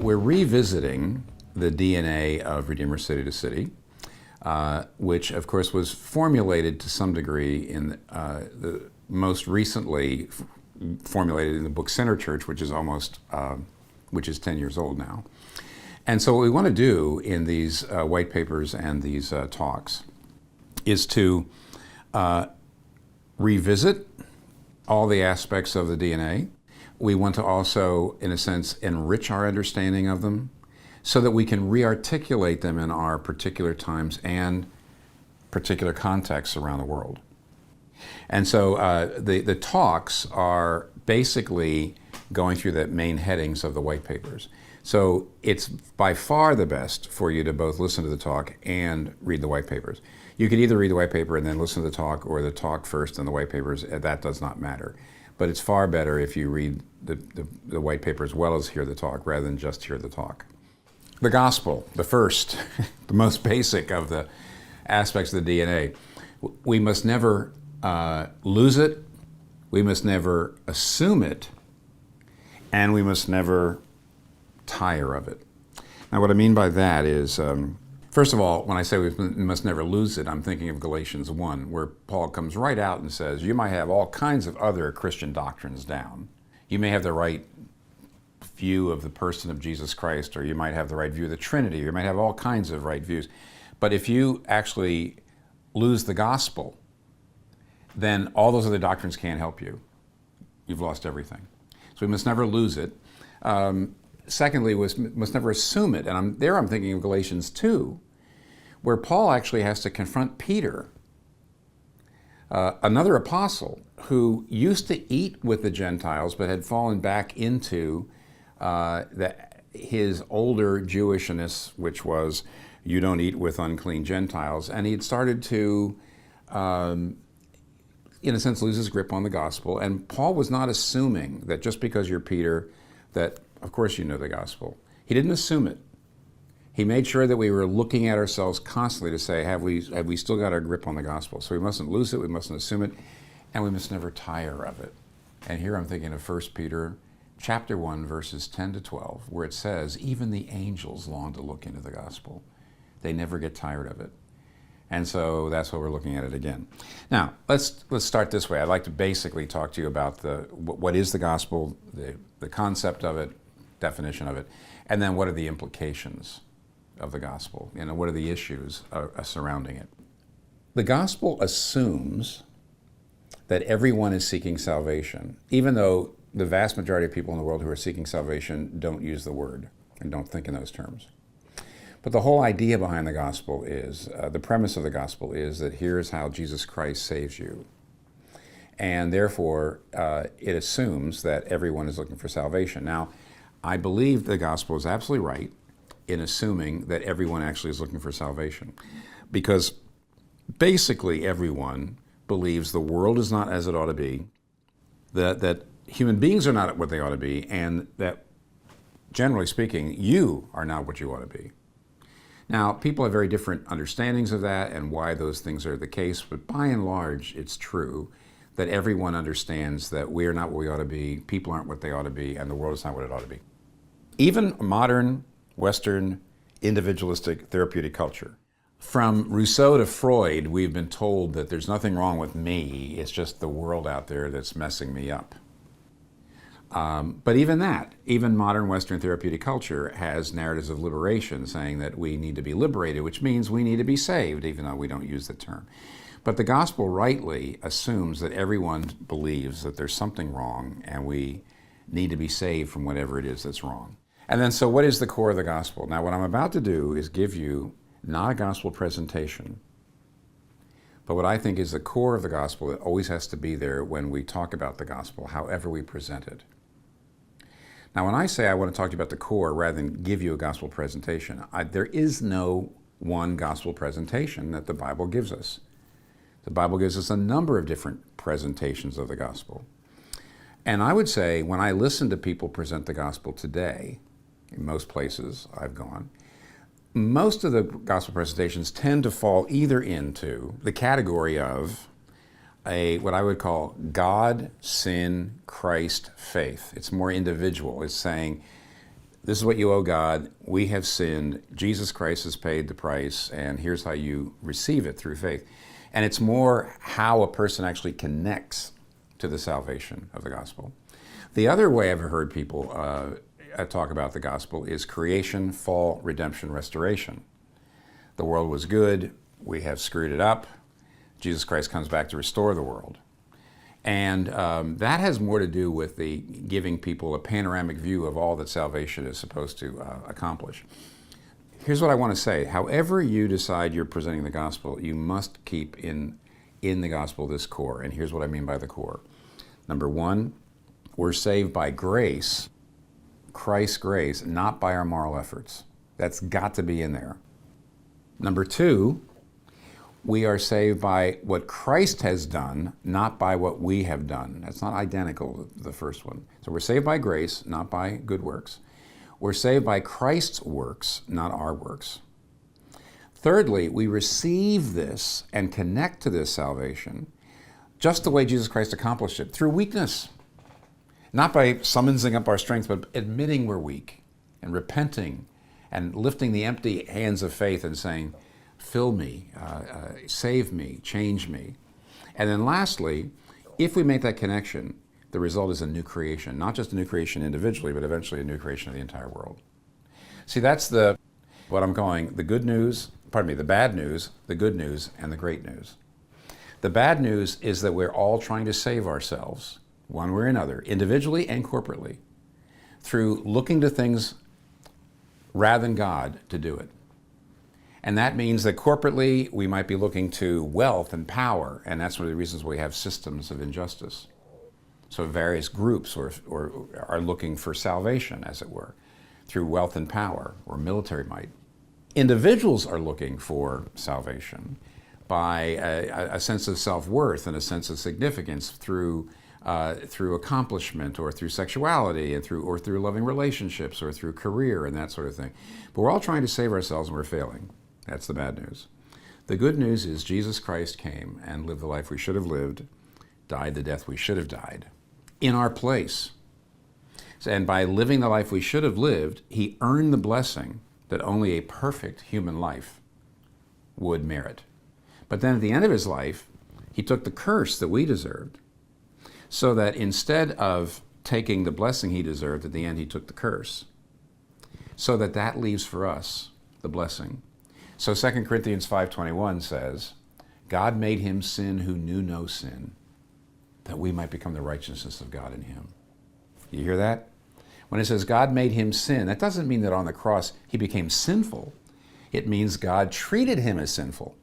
we're revisiting the DNA of Redeemer City to City, which of course was formulated to some degree in the most recently formulated in the book Center Church, which is which is 10 years old now. And so what we want to do in these white papers and these talks is to revisit all the aspects of the DNA. We want to also, in a sense, enrich our understanding of them so that we can re-articulate them in our particular times and particular contexts around the world. And so the talks are basically going through the main headings of the white papers. So it's by far the best for you to both listen to the talk and read the white papers. You could either read the white paper and then listen to the talk, or the talk first and the white papers. That does not matter. But it's far better if you read the white paper as well as hear the talk, rather than just hear the talk. The gospel, the first, the most basic of the aspects of the DNA. We must never lose it, we must never assume it, and we must never tire of it. Now what I mean by that is, first of all, when I say we must never lose it, I'm thinking of Galatians 1, where Paul comes right out and says, you might have all kinds of other Christian doctrines down. You may have the right view of the person of Jesus Christ, or you might have the right view of the Trinity, or you might have all kinds of right views. But if you actually lose the gospel, then all those other doctrines can't help you. You've lost everything. So we must never lose it. Secondly, we must never assume it. And I'm thinking of Galatians 2, where Paul actually has to confront Peter, another apostle who used to eat with the Gentiles but had fallen back into his older Jewishness, which was, you don't eat with unclean Gentiles. And he had started to, in a sense, lose his grip on the gospel. And Paul was not assuming that just because you're Peter, that of course you know the gospel. He didn't assume it. He made sure that we were looking at ourselves constantly to say, have we still got our grip on the gospel? So we mustn't lose it, we mustn't assume it, and we must never tire of it. And here I'm thinking of 1 Peter chapter 1, verses 10 to 12, where it says, even the angels long to look into the gospel. They never get tired of it. And so that's what we're looking at it again. Now, let's start this way. I'd like to basically talk to you about what is the gospel, the concept of it, definition of it, and then what are the implications of the gospel? What are the issues surrounding it? The gospel assumes that everyone is seeking salvation, even though the vast majority of people in the world who are seeking salvation don't use the word and don't think in those terms. But the whole idea behind the gospel is, the premise of the gospel is that here's how Jesus Christ saves you. And therefore, it assumes that everyone is looking for salvation. Now, I believe the gospel is absolutely right in assuming that everyone actually is looking for salvation. Because basically everyone believes the world is not as it ought to be, that human beings are not what they ought to be, and that, generally speaking, you are not what you ought to be. Now, people have very different understandings of that and why those things are the case, but by and large, it's true that everyone understands that we are not what we ought to be, people aren't what they ought to be, and the world is not what it ought to be. Even modern, Western, individualistic, therapeutic culture. From Rousseau to Freud, we've been told that there's nothing wrong with me, it's just the world out there that's messing me up. But even modern Western therapeutic culture has narratives of liberation saying that we need to be liberated, which means we need to be saved, even though we don't use the term. But the gospel rightly assumes that everyone believes that there's something wrong and we need to be saved from whatever it is that's wrong. And then, so what is the core of the gospel? Now, what I'm about to do is give you not a gospel presentation, but what I think is the core of the gospel that always has to be there when we talk about the gospel, however we present it. Now, when I say I want to talk to you about the core rather than give you a gospel presentation, there is no one gospel presentation that the Bible gives us. The Bible gives us a number of different presentations of the gospel. And I would say when I listen to people present the gospel today, in most places I've gone, most of the gospel presentations tend to fall either into the category of what I would call God, sin, Christ, faith. It's more individual. It's saying this is what you owe God. We have sinned. Jesus Christ has paid the price, and here's how you receive it through faith. And it's more how a person actually connects to the salvation of the gospel. The other way I've heard people talk about the gospel is creation, fall, redemption, restoration. The world was good. We have screwed it up. Jesus Christ comes back to restore the world. And that has more to do with the giving people a panoramic view of all that salvation is supposed to accomplish. Here's what I want to say. However you decide you're presenting the gospel, you must keep in the gospel this core. And here's what I mean by the core. Number one, we're saved by grace, Christ's grace, not by our moral efforts. That's got to be in there. Number two, we are saved by what Christ has done, not by what we have done. That's not identical to the first one. So we're saved by grace, not by good works. We're saved by Christ's works, not our works. Thirdly, we receive this and connect to this salvation just the way Jesus Christ accomplished it, through weakness. Not by summoning up our strength, but admitting we're weak and repenting and lifting the empty hands of faith and saying, fill me, save me, change me. And then lastly, if we make that connection, the result is a new creation, not just a new creation individually, but eventually a new creation of the entire world. See, that's what I'm calling the good news, the bad news, the good news, and the great news. The bad news is that we're all trying to save ourselves, one way or another, individually and corporately, through looking to things rather than God to do it. And that means that corporately, we might be looking to wealth and power, and that's one of the reasons we have systems of injustice. So various groups are looking for salvation, as it were, through wealth and power or military might. Individuals are looking for salvation by a sense of self-worth and a sense of significance through accomplishment or through sexuality and through loving relationships or through career and that sort of thing. But we're all trying to save ourselves and we're failing. That's the bad news. The good news is Jesus Christ came and lived the life we should have lived, died the death we should have died, in our place. And by living the life we should have lived, he earned the blessing that only a perfect human life would merit. But then at the end of his life, he took the curse that we deserved, so that instead of taking the blessing he deserved, at the end he took the curse, so that leaves for us the blessing. So 2 Corinthians 5:21 says, God made him sin who knew no sin, that we might become the righteousness of God in him. You hear that? When it says God made him sin, that doesn't mean that on the cross he became sinful. It means God treated him as sinful.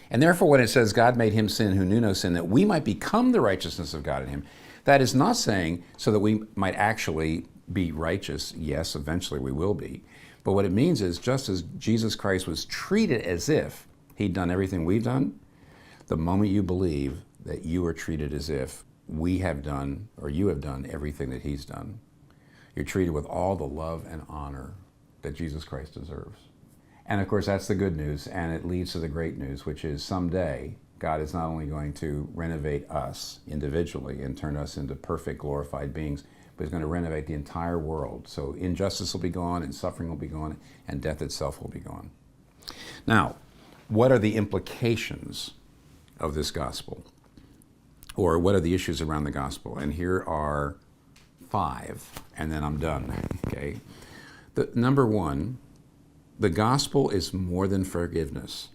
And therefore, when it says God made him sin who knew no sin, that we might become the righteousness of God in him, that is not saying so that we might actually be righteous. Yes, eventually we will be. But what it means is just as Jesus Christ was treated as if he'd done everything we've done, the moment you believe that you are treated as if we have done or you have done everything that he's done, you're treated with all the love and honor that Jesus Christ deserves. And of course, that's the good news, and it leads to the great news, which is someday God is not only going to renovate us individually and turn us into perfect, glorified beings, but he's going to renovate the entire world. So injustice will be gone, and suffering will be gone, and death itself will be gone. Now, what are the implications of this gospel? Or what are the issues around the gospel? And here are 5, and then I'm done, okay? Number 1, the gospel is more than forgiveness.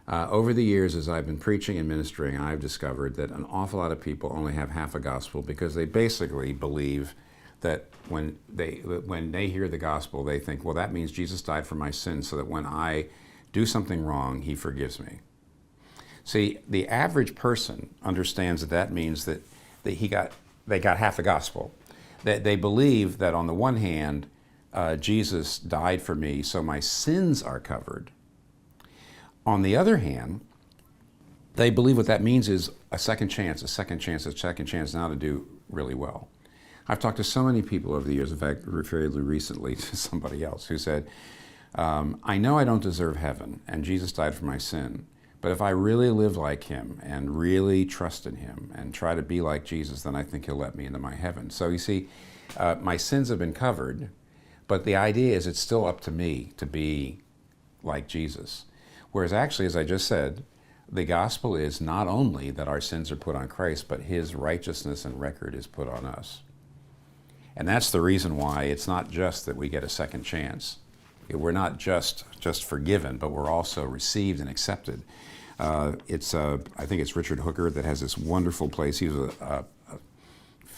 Over the years, as I've been preaching and ministering, I've discovered that an awful lot of people only have half a gospel because they basically believe that when they hear the gospel, they think, well, that means Jesus died for my sins so that when I do something wrong, he forgives me. See, the average person understands that means that they got half the gospel. That they believe that on the one hand, Jesus died for me, so my sins are covered. On the other hand, they believe what that means is a second chance now to do really well. I've talked to so many people over the years, in fact, fairly recently to somebody else who said, I know I don't deserve heaven, and Jesus died for my sin, But if I really live like him and really trust in him and try to be like Jesus, then I think he'll let me into my heaven. So you see, my sins have been covered, but the idea is it's still up to me to be like Jesus. Whereas actually, as I just said, the gospel is not only that our sins are put on Christ, but his righteousness and record is put on us. And that's the reason why it's not just that we get a second chance. We're not just forgiven, but we're also received and accepted. I think it's Richard Hooker that has this wonderful place. He was a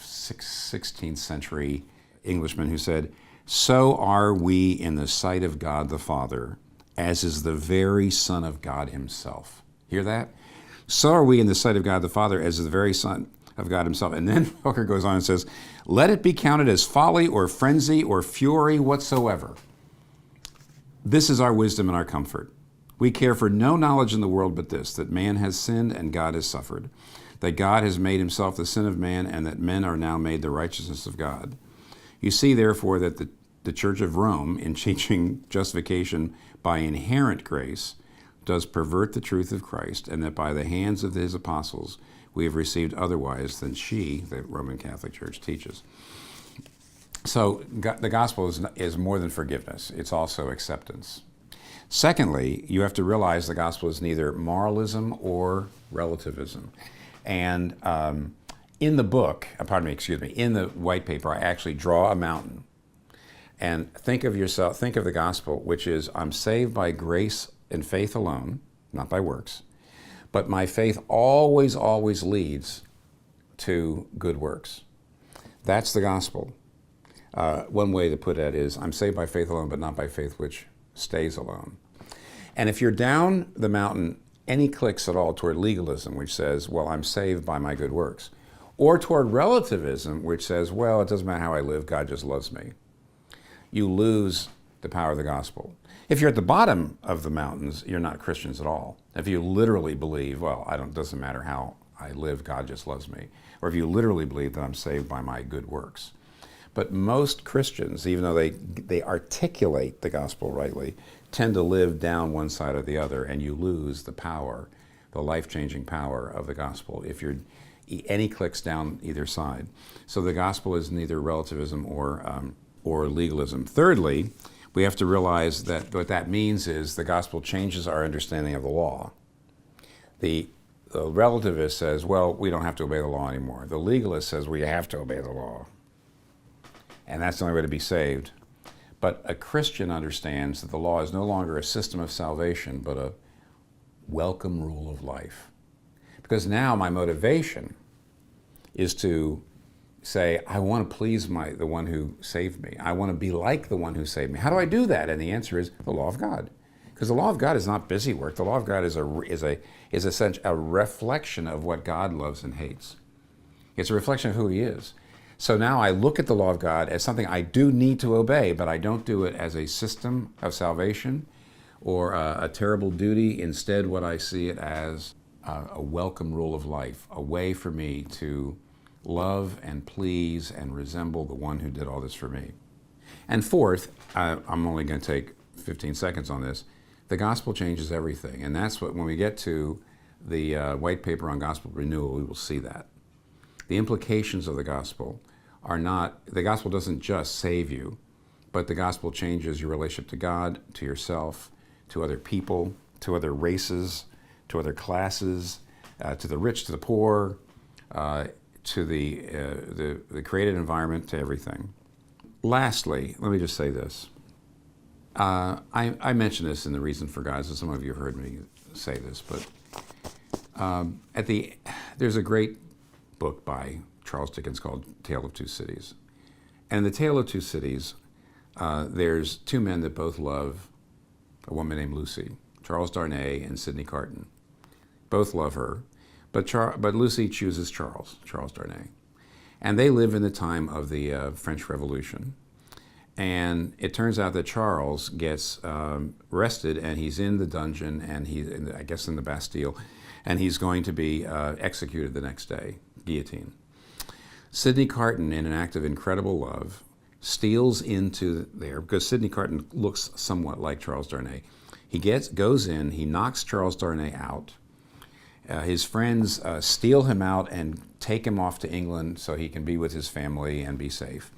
16th century Englishman who said, "So are we in the sight of God the Father, as is the very Son of God himself." Hear that? So are we in the sight of God the Father, as is the very Son of God himself. And then Hooker goes on and says, "Let it be counted as folly or frenzy or fury whatsoever. This is our wisdom and our comfort. We care for no knowledge in the world but this, that man has sinned and God has suffered, that God has made himself the sin of man, and that men are now made the righteousness of God. You see, therefore, that the Church of Rome, in teaching justification by inherent grace, does pervert the truth of Christ, and that by the hands of his apostles we have received otherwise than she," the Roman Catholic Church, teaches. So the gospel is more than forgiveness. It's also acceptance. Secondly, you have to realize the gospel is neither moralism or relativism. And in the book, in the white paper, I actually draw a mountain. And think of the gospel, which is, I'm saved by grace and faith alone, not by works. But my faith always, always leads to good works. That's the gospel. One way to put it is, I'm saved by faith alone, but not by faith which stays alone. And if you're down the mountain any clicks at all toward legalism, which says, well, I'm saved by my good works, or toward relativism, which says, well, it doesn't matter how I live, God just loves me, you lose the power of the gospel. If you're at the bottom of the mountains, you're not Christians at all. If you literally believe, well, it doesn't matter how I live, God just loves me, or if you literally believe that I'm saved by my good works. But most Christians, even though they articulate the gospel rightly, tend to live down one side or the other, and you lose the power, the life-changing power of the gospel if you're any clicks down either side. So the gospel is neither relativism or legalism. Thirdly, we have to realize that what that means is the gospel changes our understanding of the law. The relativist says, well, we don't have to obey the law anymore. The legalist says we have to obey the law. And that's the only way to be saved. But a Christian understands that the law is no longer a system of salvation, but a welcome rule of life. Because now my motivation is to say, I want to please the one who saved me. I want to be like the one who saved me. How do I do that? And the answer is the law of God. Because the law of God is not busy work. The law of God is essentially a reflection of what God loves and hates. It's a reflection of who he is. So now I look at the law of God as something I do need to obey, but I don't do it as a system of salvation or a terrible duty. Instead, what I see it as a welcome rule of life, a way for me to love and please and resemble the one who did all this for me. And fourth, I'm only going to take 15 seconds on this, the gospel changes everything. And that's what, when we get to the white paper on gospel renewal, we will see that. The implications of the gospel are not, the gospel doesn't just save you, but the gospel changes your relationship to God, to yourself, to other people, to other races, to other classes, to the rich, to the poor, to the created environment, to everything. Lastly, let me just say this. I mentioned this in The Reason for God, so some of you have heard me say this, but there's a great book by Charles Dickens called Tale of Two Cities. And in the Tale of Two Cities, there's two men that both love a woman named Lucy, Charles Darnay and Sidney Carton. Both love her, but Lucy chooses Charles Darnay. And they live in the time of the French Revolution. And it turns out that Charles gets arrested, and he's in the dungeon, and he's, I guess, in the Bastille, and he's going to be executed the next day, guillotine. Sidney Carton, in an act of incredible love, steals into there, because Sidney Carton looks somewhat like Charles Darnay. He goes in, he knocks Charles Darnay out, His friends steal him out and take him off to England so he can be with his family and be safe.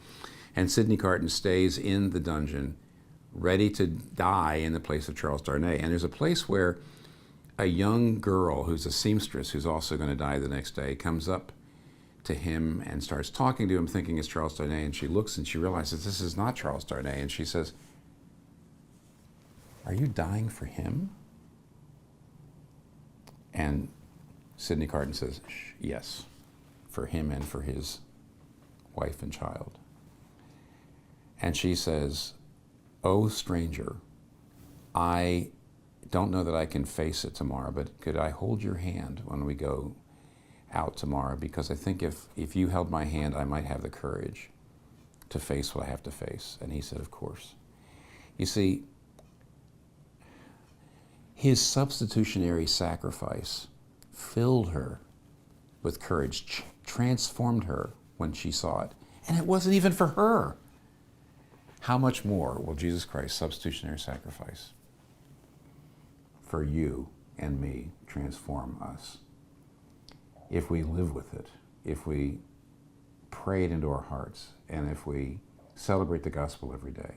And Sidney Carton stays in the dungeon, ready to die in the place of Charles Darnay. And there's a place where a young girl who's a seamstress, who's also going to die the next day, comes up to him and starts talking to him, thinking it's Charles Darnay. And she looks and she realizes this is not Charles Darnay. And she says, "Are you dying for him?" And Sidney Carton says, "Yes, for him and for his wife and child." And she says, "Oh, stranger, I don't know that I can face it tomorrow, but could I hold your hand when we go out tomorrow? Because I think if you held my hand, I might have the courage to face what I have to face." And he said, "Of course." You see, his substitutionary sacrifice filled her with courage, transformed her when she saw it. And it wasn't even for her. How much more will Jesus Christ's substitutionary sacrifice for you and me transform us if we live with it, if we pray it into our hearts, and if we celebrate the gospel every day?